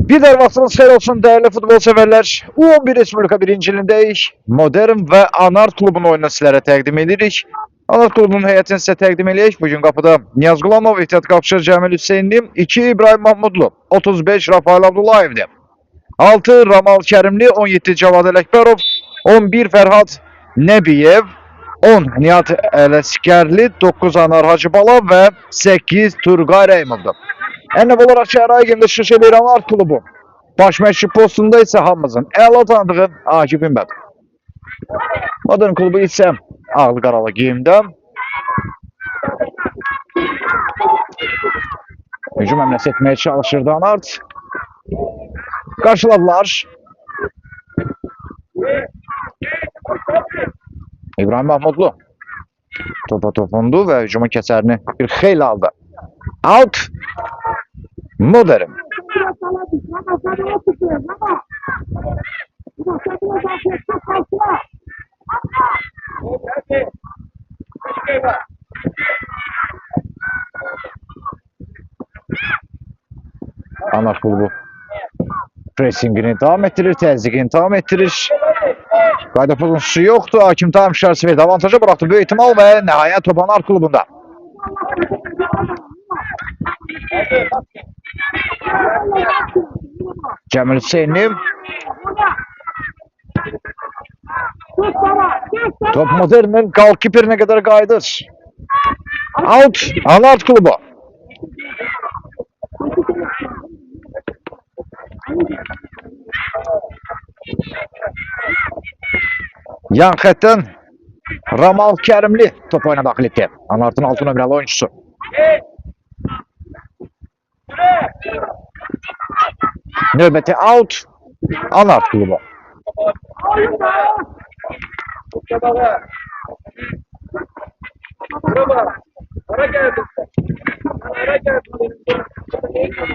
Bir de vaxtınız xeyir olsun değerli futbol severler. U11 Respublika birincilindəyik. Modern və Anar klubunun oyununu sizlərə təqdim edirik. Anar klubunun heyətini sizə təqdim edək. Bugün qapıda Niyaz Qulamov, ehtiyat qapıcı Cəmil Hüseynli, 2 İbrahim Mahmudlu, 35 Rafael Abdullayevdi, 6 Ramal Kərimli, 17 Cavad Ələkbərov, 11 Fərhad Nəbiyev, 10 Nihat Ələskərli, 9 Anar Hacıbala və 8 Turqay Rəymovdur. Ənəb olaraq ki, araya girdi Şişəli Anar klubu. Baş məşqçi postunda isə hamımızın əla tanıdığı Akif İmbəd. Modern klubu isə ağlı qaralı geyimdə. Hücum əmləsi etməyə çalışırdı Anart. Qarşıladılar. İbrahim Mahmudlu topa topundu və hücumun kəsərini bir xeyli aldı. Out. Modern. Anar klubu pressingini davam ettirir, təzyiqini davam ettirir. Qayda pozuntusu yoxdur. Hakim tam şərsi verdi. Avantaja bıraktı böyük ihtimal və nəhayət top Anar klubunda. Cəmil Hüseynli. Top Modern'in goalkeeperine kadar qayıdır. Out. Anar klubu. Yan xətdən Ramal Kərimli top oyuna daxil etdi. Anartın 6 nömrəli oyuncusu. Növbəti out. Anart klubu.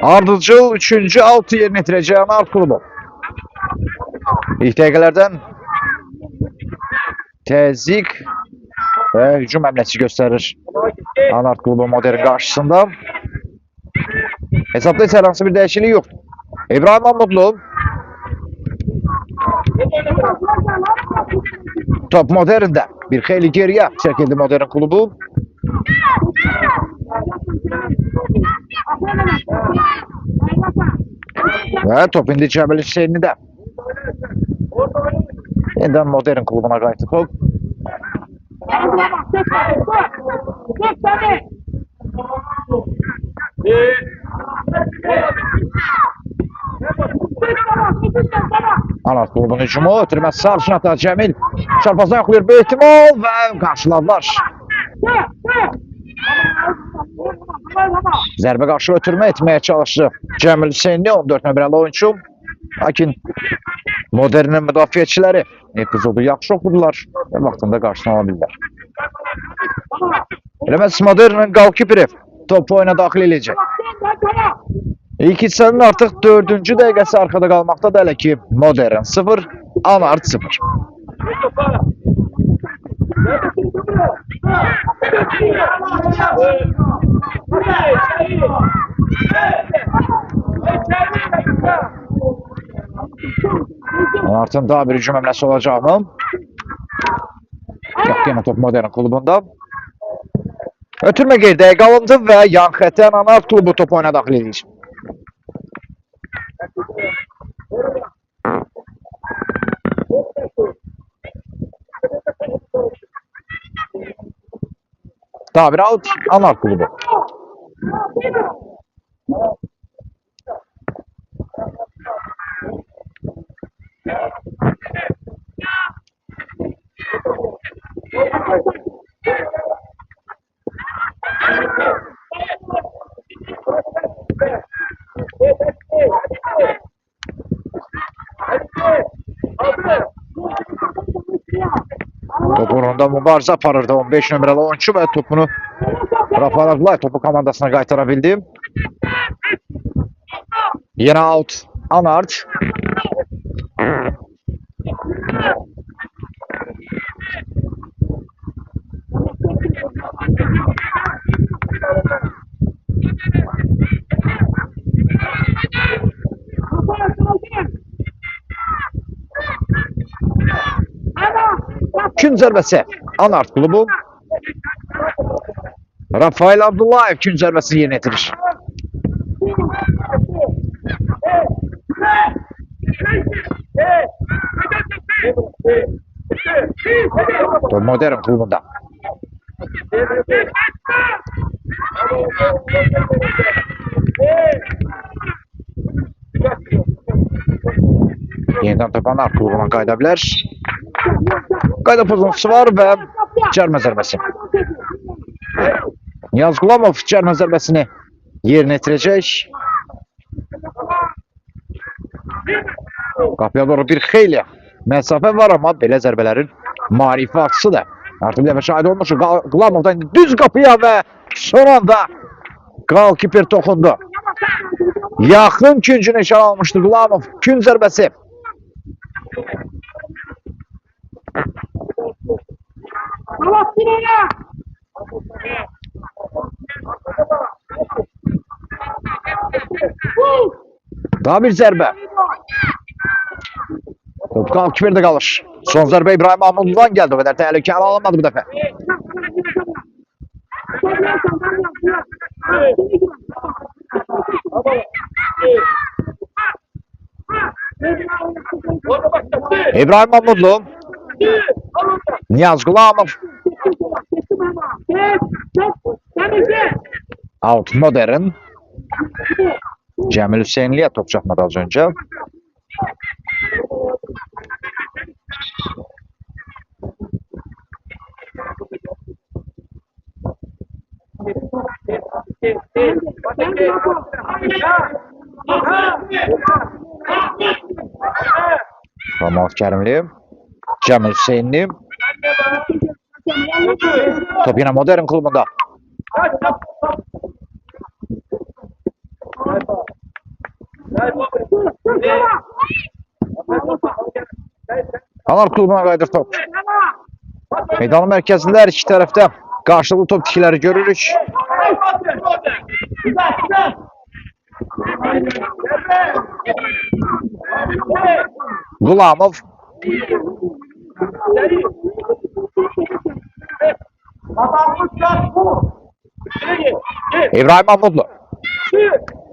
Ardıcıl 3. altı yerini itirəcək Anart klubu. İlk dəqiqələrdən təzyiq və hücum əmləsi göstərir Anart klubu Modern qarşısında. Hesabda isə hər hansı bir dəyişiklik yoxdur. İbrahim Mahmudlu. Top Modern'də bir xeyli geriyə çəkildi Modern klubu. Və top indi Cəmil Hüseynli'də. Yeniden Modern klubuna qayıtdı top. Anart klubunun hücumu ötürməz sarışın atar Cəmil. Çarpazdan yoxlayır bir ihtimal və qarşıladılar. Zərbə qarşı ötürmə etməyə çalışdı Cəmil Hüseynli, 14 nömrəli oyuncu. Lakin Modern'in müdafiəçiləri epizodu yaxşı oxudular və vaxtında qarşısına ala bilirlər. Eləməz Modern'in goalkeeperi topu oyuna daxil edəcək. İlk hissənin artıq 4-cü dəqiqəsi arkada qalmaqda da hələ ki Modern 0, Anart 0. Anartın daha bir hücum əmləsi olacağını. Yox, yenə top Modern klubunda. Ötürmə geridə qalındı və yan xətdən Anart klubu top oyuna daxil edir. Daha bir out, Anart klubu. Top uğrunda mübarizə aparırdı 15 nömrəli oyuncu və topunu Rafael Abdullayev topu komandasına qaytara bildi. Yenə out Anart. Kün zərbəsi Anart klubu. Rafael Abdullayev kün zərbəsini yerinə yetirir. Top Modern klubunda. Yeniden top Anart klubuna qayıda bilər. Qayda pozuntusu var və cərmə zərbəsi. Niyaz Qulamov cərmə zərbəsini yerinə yetirəcək. Qapıya doğru bir xeyli məsafə var, amma belə zərbələrin marifi artısı da. Artıq bir dəfə şahid olmuşuq. Qulamovdan düz qapıya və son anda qalkiper toxundu. Yaxın küncünü nişan almışdı Qulamov. Kün zərbəsi. Daha bir zərbə. Top qalkiperdə qalır. Son zərbə İbrahim Mahmudludan gəldi. O qədər təhlükəli alınmadı bu dəfə. İbrahim Mahmudlu. Niyaz Qulamov. Out Modern. Cəmil Hüseynliyə top çatmadı az öncə. Ramat Kərimli. Cəmil Hüseynli. Top yine Modern klubunda. Anart klubuna qayıdır top. Meydanın mərkəzində hər iki tərəfdə qarşılıqlı top tikilər görürük. Qulamov. İbrahim Mahmudlu.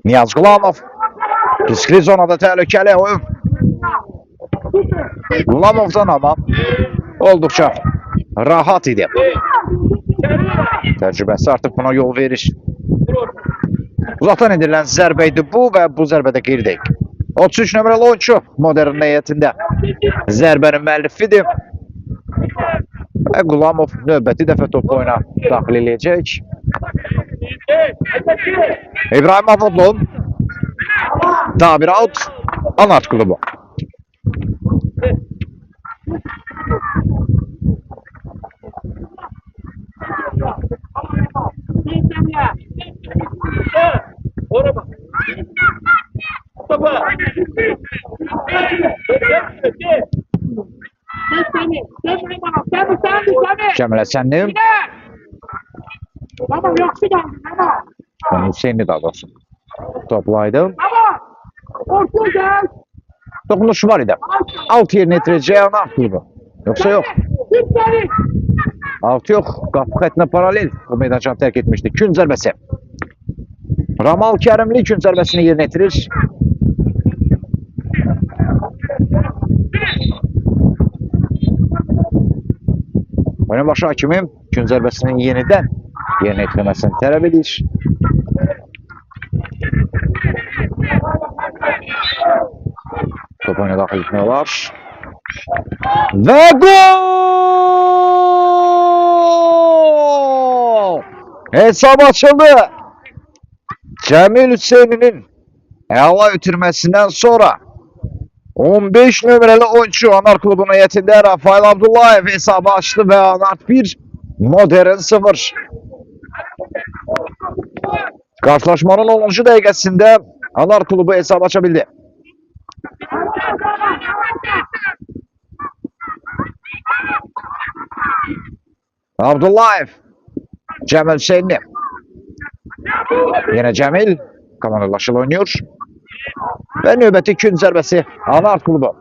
Niyaz Qulamov. Riskli zonada təhlükəli oyun. Qulamovdan ama olduqca rahat idi. Təcrübəsi artıq buna yol verir. Uzaqdan edilən zərbə idi bu və bu zərbədə qeyri deyil. 33 nömrəli oyuncu Modern heyətində zərbənin müəllifidir. Və Qulamov növbəti dəfə topu oyuna daxil edəcək. İbrahim Mahmudlu. Daha bir out. Anart klubu. Cəmilə Sənli. Hüseyinli daha doğrusu. Toplaydı. Dokunuş var idi. Alt yerine yetireceği Anart klubu. Yoksa yok. Alt yok. Qapı xəttinə paralel bu meydançanı tərk etmişdi. Kün zərbəsi. Ramal Kərimli kün zərbəsini yerinə yetirir. Oyun başı hakimi kün zərbəsinin yenidən yerinə yetirilməsini tələb edir. Top oyuna daxil etmək olar. Və gol! Hesab açıldı. Cəmil Hüseyninin əla ötürməsindən sonra 15 nömrəli oyuncu Anart klubunun heyətində Rafael Abdullayev hesabı açdı və Anart 1, Modern 0. Qarşılaşmanın 10-cu dəqiqəsində Anart klubu hesabı aça bildi. Abdullayev, Cəmil Hüseynli. Yine Cəmil komandalaşıl oynuyor. Və növbəti kün zərbəsi Anart klubu.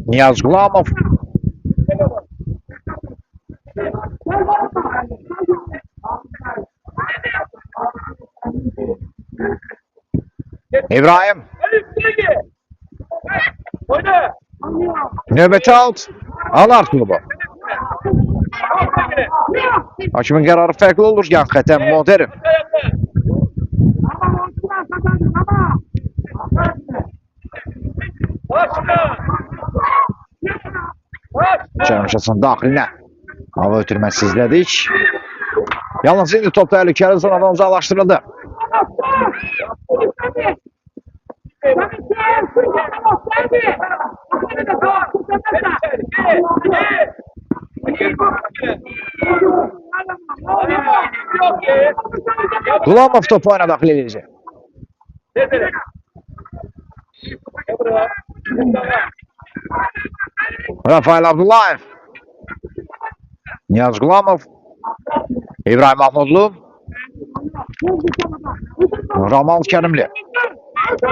Niyaz Gulamov. İbrahim. Növbəti out. Anart klubu. Hakimin qərarı fərqli olur. Yan xətəm Modern. Çərmişəsin daxilinə. Hava ötürməsi izlədik. Yalnız indi top təhlükəli zonadan uzaqlaşdırıldı. Gulamov topu oyuna daxil edəcək. Rafael Abdullayev. Niyaz Gulamov. İbrahim Mahmudlu. Ramal Kərimli.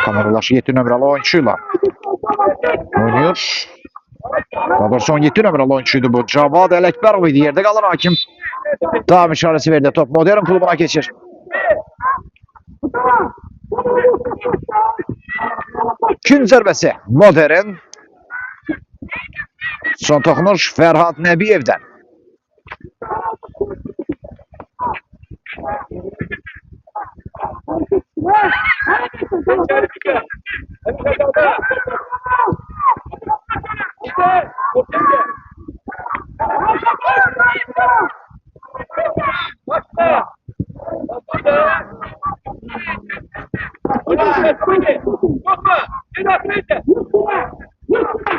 Kameralar 7 nömrəli oyuncuyla oynuyor. Daha doğrusu 17 nömrəli oyuncuydu bu. Cavad Ələkbərov idi. Yerdə qalır hakim. Davam işarəsi verdi. Top Modern klubuna keçir. Gün zərbəsi Modern. Son toxunuş Fərhad Nəbiyevdən.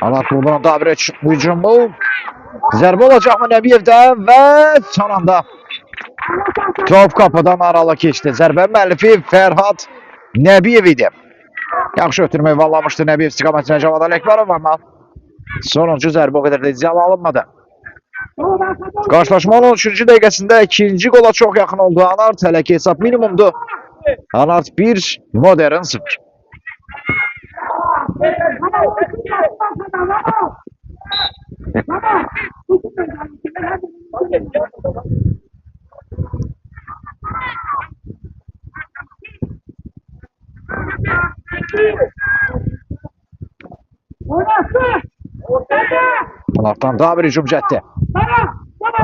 Anart klubunun daha bir hücumu. Zərbə olacaq mı Nəbiyevdən və son anda top qapıdan arala keçdi. Zərbə müəllifi Fərhad Nəbiyev idi. Yaxşı ötürmək vallamışdı Nəbiyev istiqamətinə Cavad Ələkbərov, amma sonuncu zərbə o qədər də ziyan alınmadı. Qarşılaşmanın 13-cü dəqiqəsində ikinci qola çox yaxın oldu Anart. Hələ ki hesab minimumdur. Anart 1, Modern 0. Anartdan daha bir hücum cəhdi.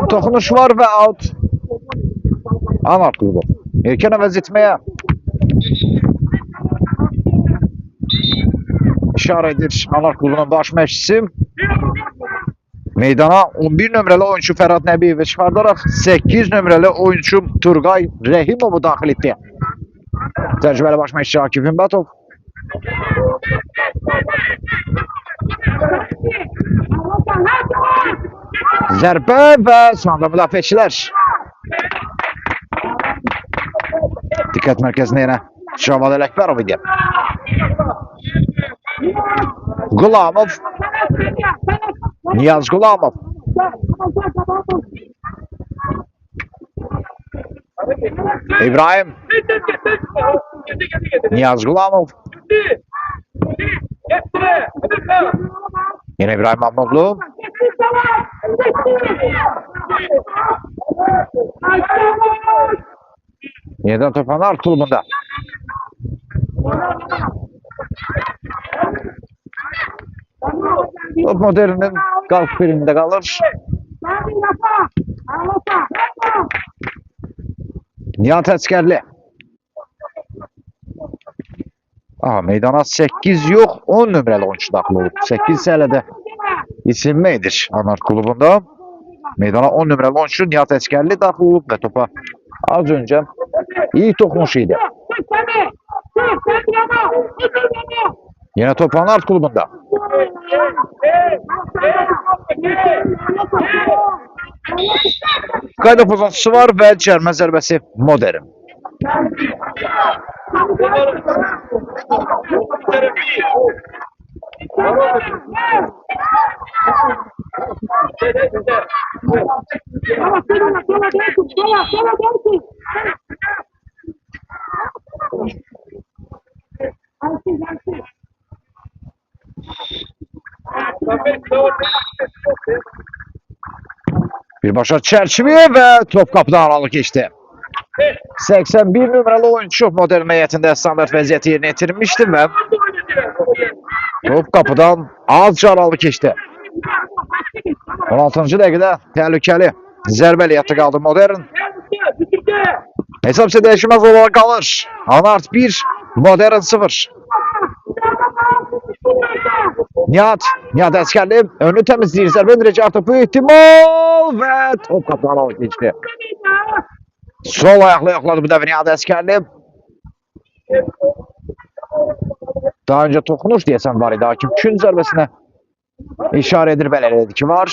Toxunuş var və out. Anart klubu. Erkən əvəz etməyə işarə edir Anart klubunun baş məşqçisi. Meydana 11 nömrəli oyuncu Fərhad Nəbiyevi çıxardaraq 8 nömrəli oyuncu Turqay Rəhimovu daxil etdi. Təcrübəli baş məşqçi Akif Himbatov. Zərbə və sonunda müdafiəçilər. Diqqət mərkəzində yenə Cavad Ələkbərov idi. Gulamov. Niyaz Gulamov. İbrahim. Niyaz Gulamov. Yine İbrahim Mahmudlu. Yeniden top Anart klubunda. Top Modern'in qalq birində qalır. Nihat Əskərli. Meydana 8 yox, 10 nömrəli oyuncu daxil olub. 8 hələ də isinmə edir Anart klubunda. Meydana 10 nömrəli oyuncu Nihat Əskərli daxil olub və topa az öncə iyi toxunuş idi. Yenə top Anart klubunda. Qayda pozuntusu var və cərmə zərbəsi Modern. Birbaşa çerçeveye ve top kapıdan aralı geçti. 81 numaralı oyuncu modern heyətində standart vəziyyəti yerinə yetirmişdi və top kapıdan azca aralı keçdi. 16-cı dəqiqədə təhlükəli zərbəli yatdı qaldı modern. Hesab isə dəyişməz olaraq qalır. Anart 1, modern 0. Nihat Əskərli önünü təmizləyir. Zərbə endirəcək artıq bu ihtimal və top kapıdan aralı keçdi. Sol ayaqla yoxladı bu dəfə Nihat Əskərli. Daha öncə toxunuş deyəsən var idi. Hakim kün zərbəsinə işarə edir, belə dedi ki var.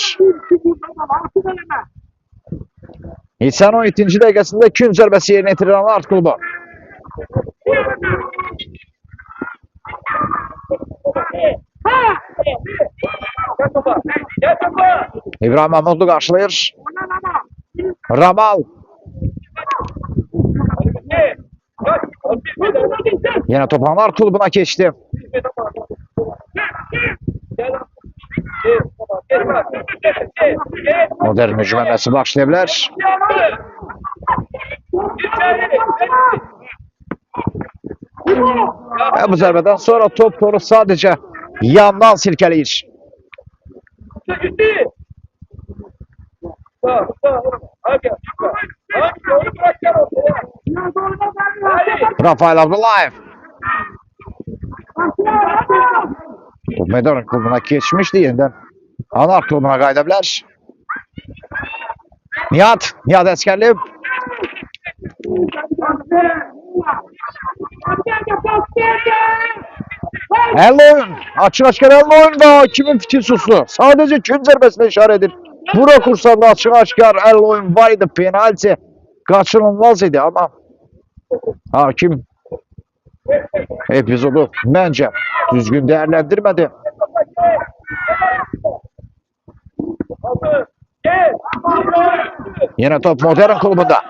İlsən 17-ci dəqiqəsində kün zərbəsi yerinə yetirir Anart klubu. İbrahim Mahmudlu qarşılayır. Ramal. Yine top Anart klubuna geçti. Modern hücum hamlesi başlayabilir. Ve bu zərbeden sonra top toru sadece yandan silkeleyir. Rafael Abdullayev. Top Medor'un klubuna geçmişti yeniden. Anart klubuna qayıdabilir. Nihat Əskərli. El oyun. Açıq-aşkar el oyun ve hakimin fitil suslu. Sadece kün zərbəsine işarə edir. Bura kursanda açıq-aşkar el oyun var idi. Penalti kaçınılmaz idi ama hakim epizodu bence düzgün değerlendirmedi. Yine top modern klubunda.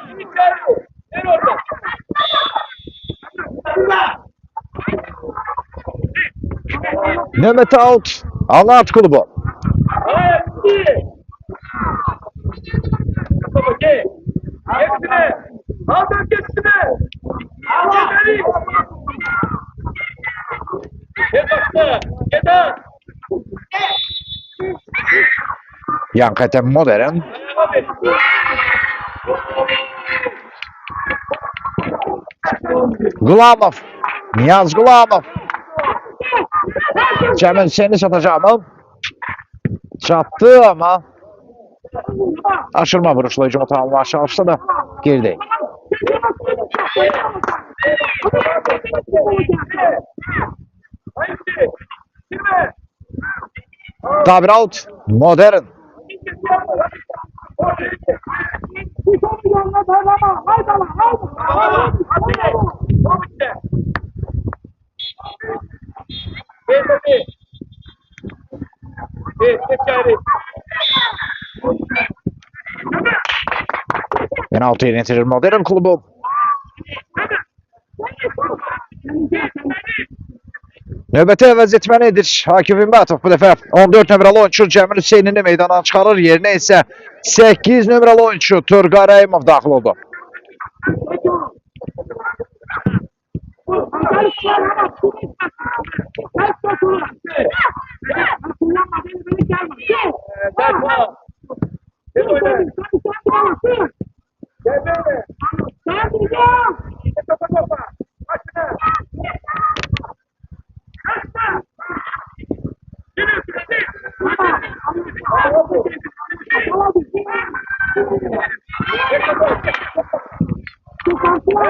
Mehmet out. Anart klubu. Yanketen modern. Gulamov. Niyaz Gulamov. Cemil seni satacağım. Çattı ama aşırma vuruşla hücumu tamamlamaya çalışsa da geride. Tabir out. Modern. Penaltı yönetilir modern klubu. Növbəti əvəz etməlidir Akif İmbatov bu dəfə 14 nömrəli oyuncu Cəmil Hüseynini meydana çıxarır. Yerinə isə 8 nömrəli oyuncu Turqay Rəhimov daxil oldu.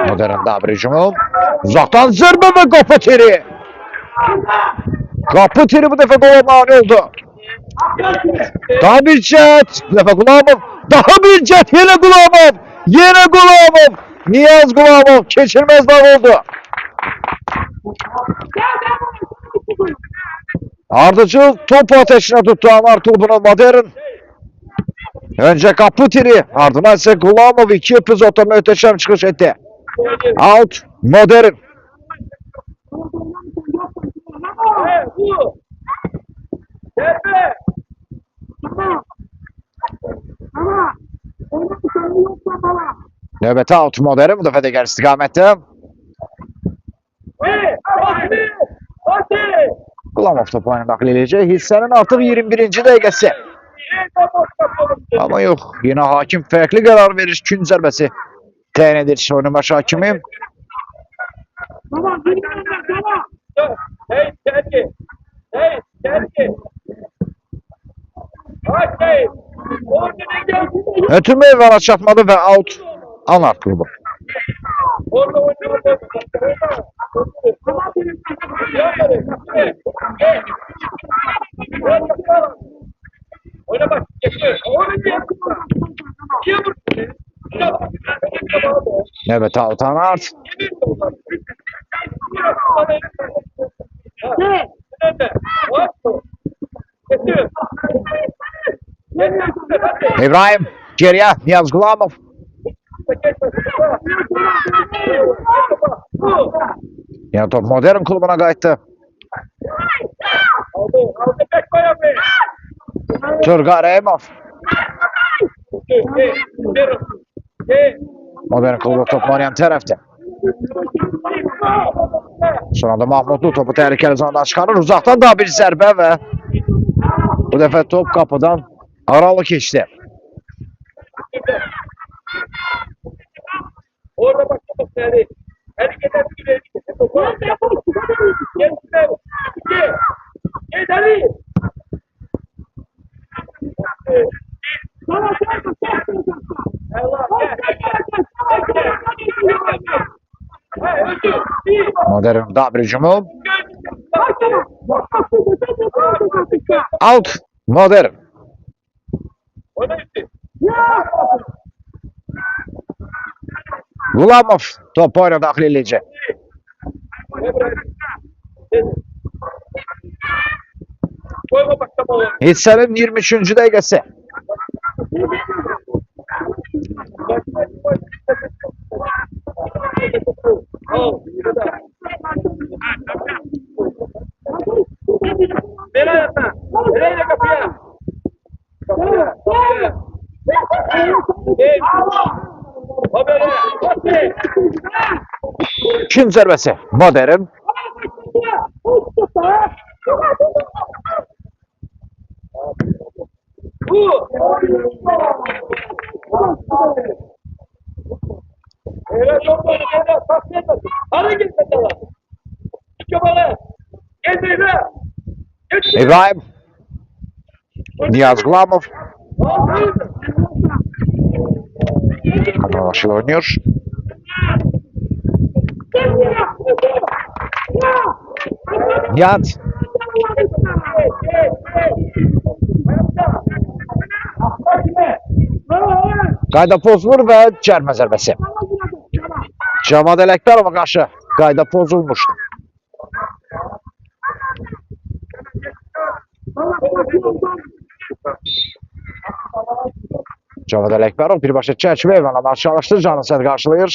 Modern daha bir hücumu. Uzaktan zərbə və qapı teri. Qapı teri bu dəfə qola mani oldu. Daha bir cət. Bu dəfə Gulamov. Daha bir cət. Yine Gulamov. Yine Gulamov. Niyaz Gulamov keçilməz dağ oldu. Ardıcıl topu ateşine tuttu Anart klubunun modern. Önce Kaputiri, ardından ise Gulamov 2 epizodda möhtəşəm çıxış etdi. Out, Modern. Növbəti out, Modern bu dəfə digər istiqamətdə. Gulamov topu oyuna daxil edəcək. Hissənin artıq 21-ci dəqiqəsi. Amma yox, yenə hakim fərqli qərar verir. Gün zərbəsi təyin edir oyunun başı hakimi. Ötürmə evvela çatmadı və out Anart klubu. Evet, out Anart. İbrahim geriye, Niyaz Gulamov. Yine top Modern klubuna qayıtdı. Turgay Rəhimov. Modern klubu top oynayan tərəfdə. Sonra da Mahmudlu topu təhlükəli zonadan çıxarır. Uzaqdan daha bir zərbə və bu dəfə top qapıdan aralı keçdi. Orada başlamak yani. Hareket etkileri. Yeterli. Modern daha bir hücumu. Out Modern. Gulamov top oyuna daxil edəcək. Hissənin 23-cü dəqiqəsi. Kim zərbəsi? Modern. İbrahim. Niyaz Gulamov. Kadrolaşıl oynuyor. Nihat. Qayda pozulur və cərmə zərbəsi. Cavad Ələkbərova qarşı qayda pozulmuşdu. Cavad Ələkbərov birbaşa çərçivə evranlarını çalışdır. Canı səd qarşılayır.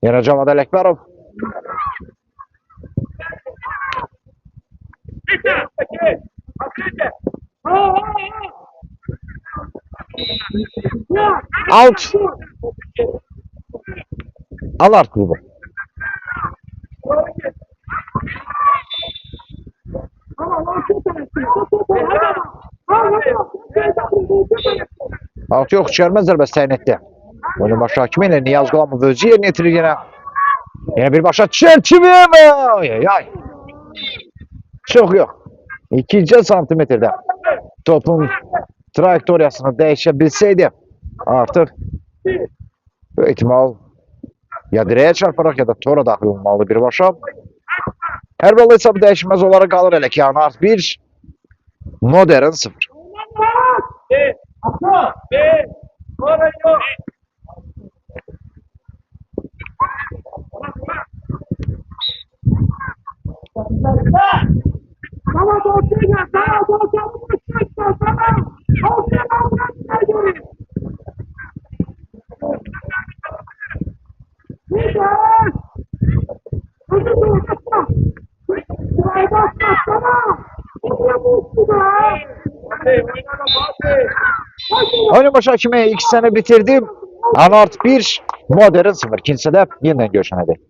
Yenə Cavad Ələkbərov. Out. Anart klubu. Out yox, cərmə zərbəsi təyin etdi. Oyunun başı hakimi ilə Niyaz Gulamov özü yerinə yetirir yenə. Yenə birbaşa çərçivə. Ay. Çox yox. 2 santimetrdə topun trayektoriyasını dəyişə bilsəydi artıq bu ehtimal ya direğe çarparak ya da tora daxil olmalı birbaşa. Hər halda hesabı dəyişməz olaraq qalır elə ki, Anart 1, Modern 0. Oyun başa kimi 2 sene bitirdim. Anart 1, Modern 0. İkinci de yeniden görüşene dek.